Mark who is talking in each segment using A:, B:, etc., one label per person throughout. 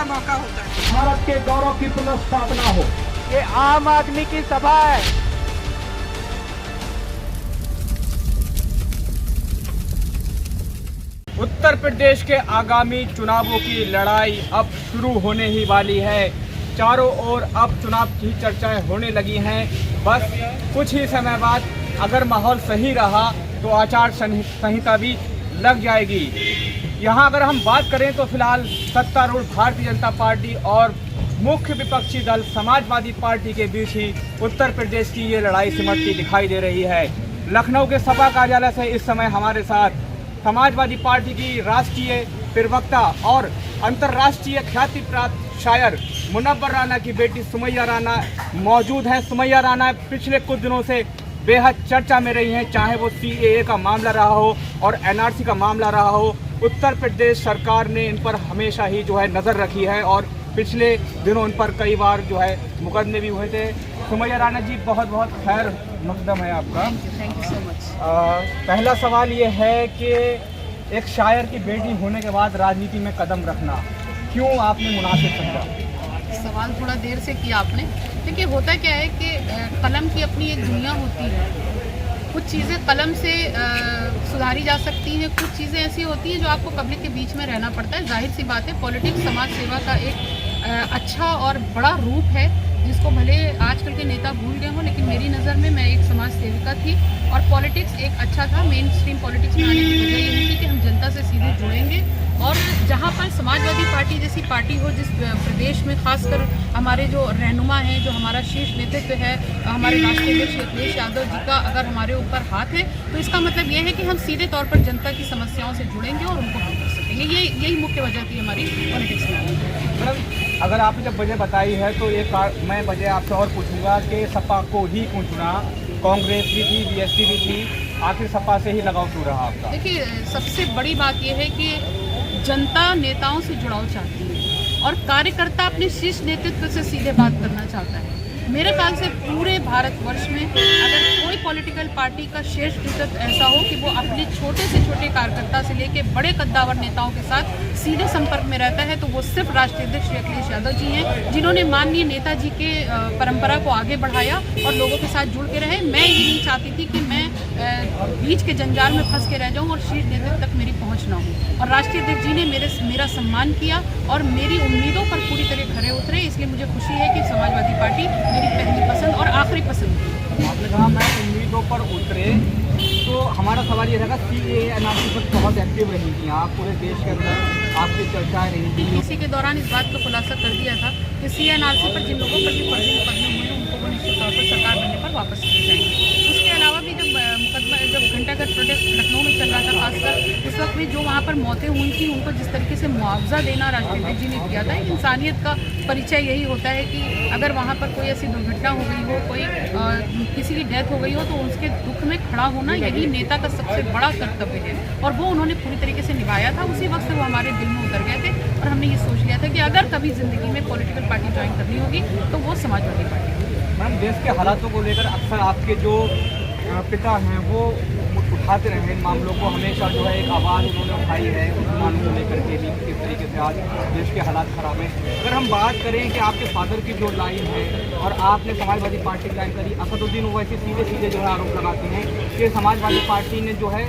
A: मौका होता है।
B: भारत के गौरव की पुनर्स्थापना हो।
C: ये आम आदमी की सभा है।
D: उत्तर प्रदेश के आगामी चुनावों की लड़ाई अब शुरू होने ही वाली है। चारों ओर अब चुनाव की चर्चाएं होने लगी हैं। बस कुछ ही समय बाद अगर माहौल सही रहा तो आचार संहिता भी लग जाएगी। यहाँ अगर हम बात करें तो फिलहाल सत्तारूढ़ भारतीय जनता पार्टी और मुख्य विपक्षी दल समाजवादी पार्टी के बीच ही उत्तर प्रदेश की ये लड़ाई सिमटती दिखाई दे रही है। लखनऊ के सपा कार्यालय से इस समय हमारे साथ समाजवादी पार्टी की राष्ट्रीय प्रवक्ता और अंतर्राष्ट्रीय ख्याति प्राप्त शायर मुनव्वर राना की बेटी सुमैया राना मौजूद हैं। सुमैया राना पिछले कुछ दिनों से बेहद चर्चा में रही हैं, चाहे वो CAA का मामला रहा हो और NRC का मामला रहा हो। उत्तर प्रदेश सरकार ने इन पर हमेशा ही जो है नज़र रखी है और पिछले दिनों इन पर कई बार जो है मुकदमे भी हुए थे। सुमैया राना जी, बहुत बहुत खैर मकदम है आपका।
A: Thank you so much.
D: पहला सवाल ये है कि एक शायर की बेटी होने के बाद राजनीति में कदम रखना क्यों आपने मुनासिब समझा?
A: सवाल थोड़ा देर से किया आपने। देखिए, होता क्या है कि कलम की अपनी एक दुनिया होती है। कुछ चीज़ें कलम से सुधारी जा सकती हैं, कुछ चीज़ें ऐसी होती हैं जो आपको पब्लिक के बीच में रहना पड़ता है। जाहिर सी बात है, पॉलिटिक्स समाज सेवा का एक अच्छा और बड़ा रूप है जिसको भले आजकल के नेता भूल गए हों, लेकिन मेरी नज़र में मैं एक समाज सेविका थी और पॉलिटिक्स एक अच्छा था। मेन स्ट्रीम पॉलिटिक्स में आने की वजह यही थी कि हम जनता से सीधे जुड़ेंगे और जहाँ पर समाजवादी पार्टी जैसी पार्टी हो, जिस प्रदेश में खासकर हमारे जो रहनुमा हैं, जो हमारा शीर्ष नेतृत्व है, हमारे राष्ट्रीय अध्यक्ष अखिलेश यादव जी का अगर हमारे ऊपर हाथ है तो इसका मतलब ये है कि हम सीधे तौर पर जनता की समस्याओं से जुड़ेंगे और उनको हल कर सकेंगे। यही मुख्य वजह थी हमारी पॉलिटिक्स में।
D: मैडम, अगर आपने जब वजह बताई है तो मैं वजह आपसे और पूछूंगा कि सपा को ही क्यों चुना? कांग्रेस भी थी, BSP भी थी, आखिर सपा से ही लगाव क्यों रहा आपका?
A: देखिए, सबसे बड़ी बात यह है कि जनता नेताओं से जुड़ाव चाहती है और कार्यकर्ता अपने शीर्ष नेतृत्व से सीधे बात करना चाहता है। मेरे ख्याल से पूरे भारतवर्ष में अगर कोई पॉलिटिकल पार्टी का शीर्ष नेतृत्व ऐसा हो कि वो अपने छोटे से छोटे कार्यकर्ता से लेकर बड़े कद्दावर नेताओं के साथ सीधे संपर्क में रहता है तो वो सिर्फ राष्ट्रीय अध्यक्ष श्री अखिलेश यादव जी हैं, जिन्होंने माननीय नेताजी के परंपरा को आगे बढ़ाया और लोगों के साथ जुड़ के रहे। मैं ये नहीं चाहती थी कि मैं बीच के जंजाल में फंस के रह जाऊं और शीर्ष नेतृत्व तक मेरी पहुंच ना हो। और राष्ट्रीय अध्यक्ष जी ने मेरा सम्मान किया और मेरी उम्मीदों पर पूरी तरह खरे उतरे। इसलिए मुझे खुशी है कि समाजवादी पार्टी मेरी पहली पसंद और आखिरी पसंद थी।
D: आपने कहा मैं उम्मीदों पर उतरे, तो हमारा सवाल ये रहेगा, CAA NRC पर बहुत एक्टिव रही थी आप, पूरे देश के अंदर आपकी चर्चाएं रही थी।
A: इसी के दौरान इस बात का खुलासा कर दिया था कि CAA NRC पर जिन लोगों पर भी फर्जी मुकदमे हुए हैं उनको वो निश्चित तौर पर सरकार बनने पर वापस किए जाएंगे। उसके अलावा भी जब घंटाघर प्रोटेस्ट लखनऊ में चल रहा था, खासकर उस वक्त में जो वहाँ पर मौतें हुई थी उनको जिस तरीके से मुआवजा देना राष्ट्रीय अध्यक्ष जी ने किया था, इंसानियत का परिचय यही होता है कि अगर वहाँ पर कोई ऐसी दुर्घटना हो गई हो, कोई किसी की डेथ हो गई हो तो उसके दुख में खड़ा होना यही नेता का सबसे बड़ा कर्तव्य है और वो उन्होंने पूरी तरीके से निभाया था। उसी वक्त वो हमारे दिल में उतर गए थे और हमने ये सोच लिया था कि अगर कभी ज़िंदगी में पॉलिटिकल पार्टी ज्वाइन करनी होगी तो वो समाजवादी पार्टी।
D: मैम, देश के हालातों को लेकर अक्सर आपके जो पिता हैं वो उठाते रहे इन मामलों को, हमेशा जो है एक आवाज़ उन्होंने उठाई है मुसलमानों को लेकर के भी, किस तरीके से आज देश के हालात ख़राब हैं। अगर हम बात करें कि आपके फादर की जो लाइन है और आपने समाजवादी पार्टी ज्वाइन करी, असदुद्दीन ओवैसी सीधे जो है आरोप लगाते हैं कि समाजवादी पार्टी ने जो है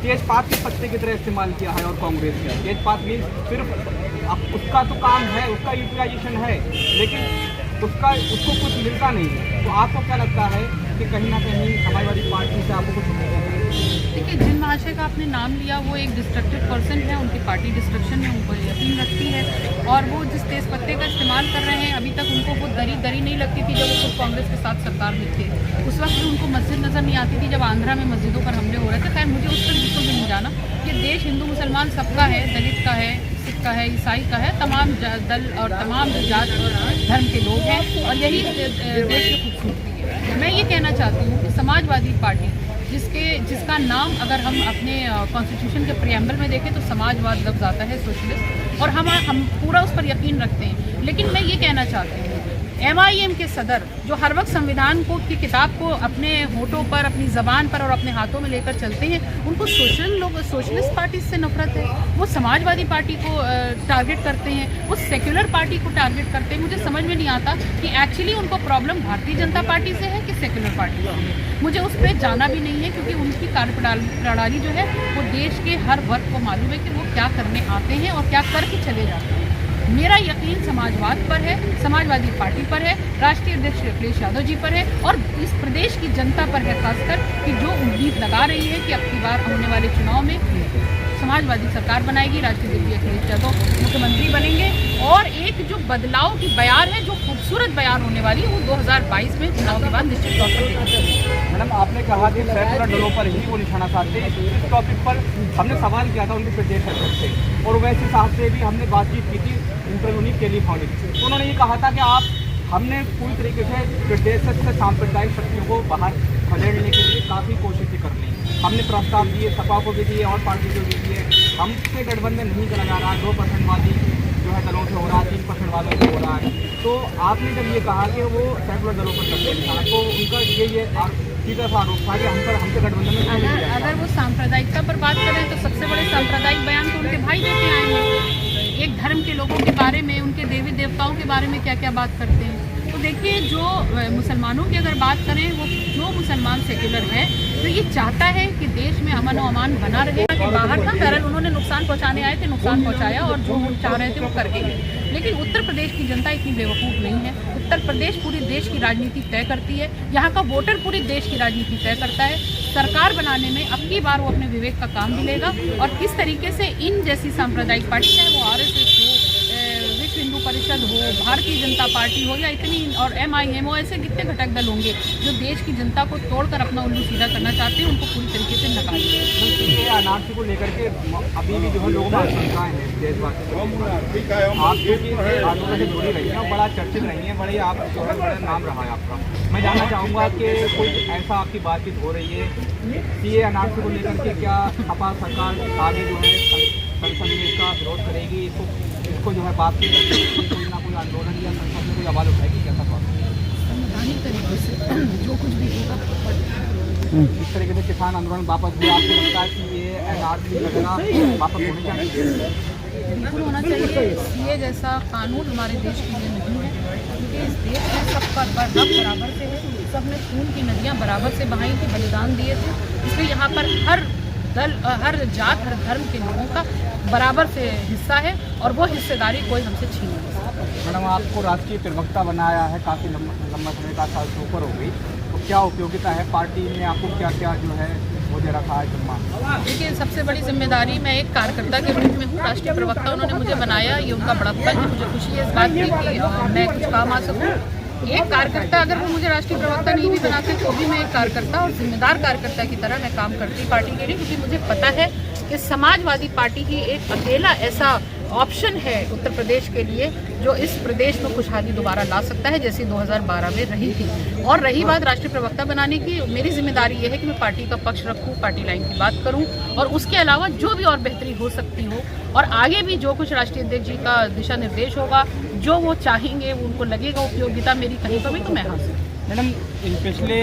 D: तेजपात के पत्ते की तरह इस्तेमाल किया है और कांग्रेस का तेजपात भी सिर्फ उसका तो काम है, उसका यूटिलाइजेशन है, लेकिन उसको कुछ मिलता नहीं है। तो आपको क्या लगता है कि कहीं ना कहीं समाजवादी पार्टी से आपको कुछ मिलता है?
A: देखिए, जिन महाशय का आपने नाम लिया वो एक डिस्ट्रक्टिव पर्सन है, उनकी पार्टी डिस्ट्रक्शन में उनको यकीन रखती है और वो जिस तेज पत्ते का इस्तेमाल कर रहे हैं, अभी तक उनको वो दरी नहीं लगती थी जब वो खुद कांग्रेस के साथ सरकार में थे। उस वक्त भी उनको मस्जिद नज़र नहीं आती थी जब आंध्रा में मस्जिदों पर हमले हो रहे थे। खैर, मुझे उस पर बिल्कुल भी नहीं जाना। ये देश हिंदू मुसलमान सबका है, दलित का है, सिख का है, ईसाई का है, तमाम दल और तमाम जात और धर्म के लोग हैं और यही देश की खूबसूरती है। मैं ये कहना चाहती हूँ कि समाजवादी पार्टी जिसका नाम अगर हम अपने कॉन्स्टिट्यूशन के प्रियम्बल में देखें तो समाजवाद लफ्ज़ आता है, सोशलिस्ट, और हम पूरा उस पर यकीन रखते हैं। लेकिन मैं ये कहना चाहती हूँ MIM के सदर जो हर वक्त संविधान को की किताब को अपने होठों पर, अपनी ज़बान पर और अपने हाथों में लेकर चलते हैं, उनको सोशलिस्ट पार्टी से नफरत है। वो समाजवादी पार्टी को टारगेट करते हैं, वो सेक्युलर पार्टी को टारगेट करते हैं। मुझे समझ में नहीं आता कि एक्चुअली उनको प्रॉब्लम भारतीय जनता पार्टी से है कि सेक्युलर पार्टी से है। मुझे उस पर जाना भी नहीं है, क्योंकि उनकी कार्यप्रणाली जो है वो देश के हर वर्ग को मालूम है कि वो क्या करने आते हैं और क्या करके चले जाते हैं। मेरा यकीन समाजवाद पर है, समाजवादी पार्टी पर है, राष्ट्रीय अध्यक्ष अखिलेश यादव जी पर है और इस प्रदेश की जनता पर है, खासकर कि जो उम्मीद लगा रही है कि अब की बार होने वाले चुनाव में समाजवादी सरकार बनाएगी, राष्ट्रीय अध्यक्ष अखिलेश यादव मुख्यमंत्री बनेंगे और एक जो बदलाव की बयार है, जो खूबसूरत बयार होने वाली है, वो 2022 में चुनाव के बाद निश्चित तौर पर देखेंगे।
D: मैडम, आपने कहा कि सेकुलर दलों पर ही वो निशाना साधते हैं। इस टॉपिक पर हमने सवाल किया था उनके प्रदेश अध्यक्ष से और वैसे साहब से भी हमने बातचीत की थी इंटरव्यू नहीं टेलीफोनिक, तो उन्होंने ये कहा था कि हमने पूरी तरीके से प्रदेश से सांप्रदायिक शक्तियों को बाहर खदेड़ने के लिए काफ़ी कोशिशें कर ली। हमने प्रस्ताव दिए, सपा को भी दिए और पार्टी को भी दिए। हमसे गठबंधन नहीं करा जा रहा, 2% वादी जो है दलों से हो रहा, 3% वालों से हो रहा है। तो आपने जब ये कहा कि वो सेकुलर दलों पर करते हैं, तो उनका ये सीधा सा आरोप था कि हमसे गठबंधन में
A: अगर वो सांप्रदायिकता पर बात करें तो सबसे बड़े सांप्रदायिक बयान तो उनके भाई देते आए हैं। एक धर्म के लोगों के बारे में, उनके देवी देवताओं के बारे में क्या क्या बात करते हैं। तो देखिए, जो मुसलमानों की अगर बात करें, वो जो मुसलमान सेक्युलर है तो ये चाहता है कि देश में अमन और अमान बना रहे। कि बाहर था, बहरहाल उन्होंने नुकसान पहुंचाने आए थे, नुकसान पहुंचाया और जो वो चाह रहे थे वो करके गए। लेकिन उत्तर प्रदेश की जनता इतनी बेवकूफ़ नहीं है। उत्तर प्रदेश पूरी देश की राजनीति तय करती है, यहाँ का वोटर पूरी देश की राजनीति तय करता है। सरकार बनाने में अब की बार वो अपने विवेक का काम भी लेगा और किस तरीके से इन जैसी सांप्रदायिक पार्टी, चाहे वो RSS हो, विश्व हिंदू परिषद हो, भारतीय जनता पार्टी हो या इतनी और MIM हो, ऐसे कितने घटक दल होंगे जो देश की जनता को तोड़कर अपना उल्लू सीधा करना चाहते हैं, उनको पूरी तरीके से नकारेंगे।
D: अनारक्षी को लेकर के अभी भी जो है लोगों में आशंकाएं हैं देशवासियों। आप क्योंकि आंदोलन से जुड़ी रही हैं और बड़ा चर्चित रही हैं, बड़े आप बड़ा नाम रहा है आपका। मैं जानना चाहूँगा कि कोई ऐसा आपकी बातचीत हो रही है कि ये अनारक्षी को लेकर के क्या सपा सरकार आगे जो है संसद में इसका विरोध करेगी, इसको जो है बात की कोई ना कोई आंदोलन या संसद में कोई आवाज़ उठाएगी, कैसा बात
A: संवैधानिक तरीके से जो कुछ भी होगा
D: इस तरीके से किसान आंदोलन वापस हुआ? आपको लगता है कि ये NRC वगैरह वापस होनी चाहिए?
A: बिल्कुल होना चाहिए। CA जैसा कानून हमारे देश के लिए नहीं है, क्योंकि इस देश में सबका हक बराबर से है। सबने खून की नदियाँ बराबर से बहाई थी, बलिदान दिए थे, इसलिए यहाँ पर हर दल, हर जात, हर धर्म के लोगों का बराबर से हिस्सा है और वो हिस्सेदारी कोई हमसे छीन नहीं सकता।
D: मैडम, आपको राष्ट्रीय प्रवक्ता बनाया है, काफ़ी लंबा समय का, साल से ऊपर हो गई, तो क्या उपयोगिता है? पार्टी ने आपको क्या क्या जो है वो दे रखा है सम्मान?
A: देखिए, सबसे बड़ी जिम्मेदारी मैं एक कार्यकर्ता के रूप में हूँ। राष्ट्रीय प्रवक्ता उन्होंने मुझे बनाया, ये उनका बड़प्पन है। मुझे खुशी है इस बात की कि मैं कुछ काम आ सकूँ। एक कार्यकर्ता अगर वो मुझे राष्ट्रीय प्रवक्ता नहीं भी बनाते तो भी मैं एक कार्यकर्ता और जिम्मेदार कार्यकर्ता की तरह मैं काम करती पार्टी के लिए, क्योंकि मुझे पता है कि समाजवादी पार्टी ही एक अकेला ऐसा ऑप्शन है उत्तर प्रदेश के लिए जो इस प्रदेश में खुशहाली दोबारा ला सकता है, जैसे 2012 में रही थी। और रही बात राष्ट्रीय प्रवक्ता बनाने की, मेरी जिम्मेदारी ये है कि मैं पार्टी का पक्ष रखूं, पार्टी लाइन की बात करूं और उसके अलावा जो भी और बेहतरी हो सकती हो और आगे भी जो कुछ राष्ट्रीय अध्यक्ष जी का दिशा निर्देश होगा, जो वो चाहेंगे, वो उनको लगेगा उपयोगिता मेरी कहीं कमी तो मैं हासिल।
D: मैडम, पिछले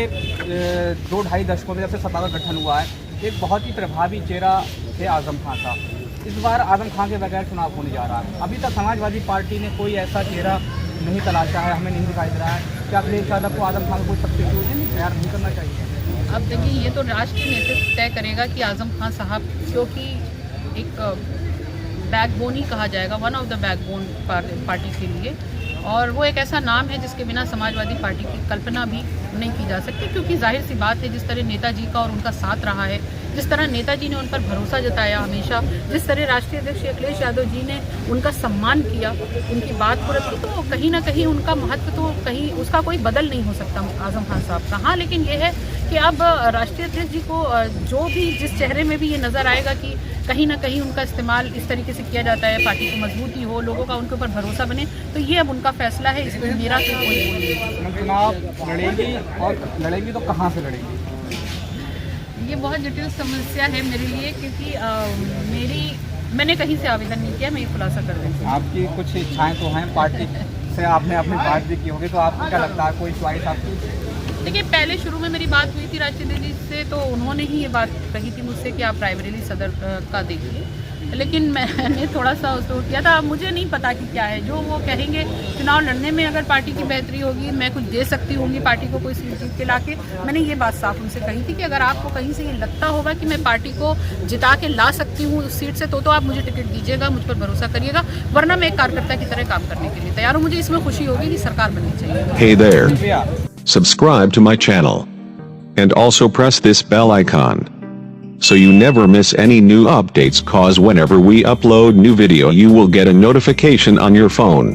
D: 2-2.5 दशकों में जब से सत्ता का गठन हुआ है, एक बहुत ही प्रभावी चेहरा थे आजम खान साहब। इस बार आजम खान के बगैर चुनाव होने जा रहा है। अभी तक समाजवादी पार्टी ने कोई ऐसा चेहरा नहीं तलाशा है, हमें नहीं दिखाई दे रहा है। क्या अखिलेश यादव को आजम खान को सब्स्टिट्यूट तैयार नहीं करना चाहिए?
A: अब देखिए, ये तो राष्ट्रीय नेतृत्व तय करेगा कि आजम खान साहब, क्योंकि एक बैकबोन ही कहा जाएगा, one of the backbone party के लिए, और वो एक ऐसा नाम है जिसके बिना समाजवादी पार्टी की कल्पना भी नहीं की जा सकती। क्योंकि जाहिर सी बात है, जिस तरह नेताजी का और उनका साथ रहा है, जिस तरह नेताजी ने उन पर भरोसा जताया हमेशा, जिस तरह राष्ट्रीय अध्यक्ष अखिलेश यादव जी ने उनका सम्मान किया, उनकी बात को रखी, तो कहीं ना कहीं उनका महत्व तो कहीं उसका कोई बदल नहीं हो सकता आजम खान साहब का। हाँ, लेकिन ये है कि अब राष्ट्रीय अध्यक्ष जी को जो भी जिस चेहरे में भी ये नज़र आएगा कि कहीं ना कहीं उनका इस्तेमाल इस तरीके से किया जाता है, पार्टी को मजबूती हो, लोगों का उनके ऊपर भरोसा बने, तो ये अब उनका फैसला है, इसमें मेरा तो कोई बोल नहीं।
D: चुनाव लड़ेगी और लड़ेगी तो कहाँ से लड़ेगी?
A: ये बहुत जटिल समस्या है मेरे लिए, क्योंकि मैंने कहीं से आवेदन नहीं किया, मैं ये खुलासा कर देती हूँ।
D: आपकी कुछ इच्छाएं तो हैं पार्टी से आपने अपनी बात भी की होगी, तो आपको क्या लगता है कोई च्वाइस आपकी?
A: देखिए, पहले शुरू में मेरी बात हुई थी राशिद जी से, तो उन्होंने ही ये बात कही थी मुझसे कि आप प्राइमरीली सदर का देखिए, लेकिन मैंने थोड़ा सा उसको किया था। मुझे नहीं पता कि क्या है जो वो कहेंगे। चुनाव लड़ने में अगर पार्टी की बेहतरी होगी, मैं कुछ दे सकती होंगी पार्टी को कोई सीट जीत के लाके। मैंने ये बात साफ उनसे कही थी कि अगर आपको कहीं से ये लगता होगा कि मैं पार्टी को जिता के ला सकती हूँ उस सीट से, तो आप मुझे टिकट दीजिएगा, मुझ पर भरोसा करिएगा, वरना मैं एक कार्यकर्ता की तरह काम करने के लिए तैयार हूँ। मुझे इसमें खुशी होगी कि सरकार बननी चाहिए।
E: Hey there. Subscribe to my channel. And also press this bell icon. So you never miss any new updates, cause whenever we upload new video you will get a notification on your phone.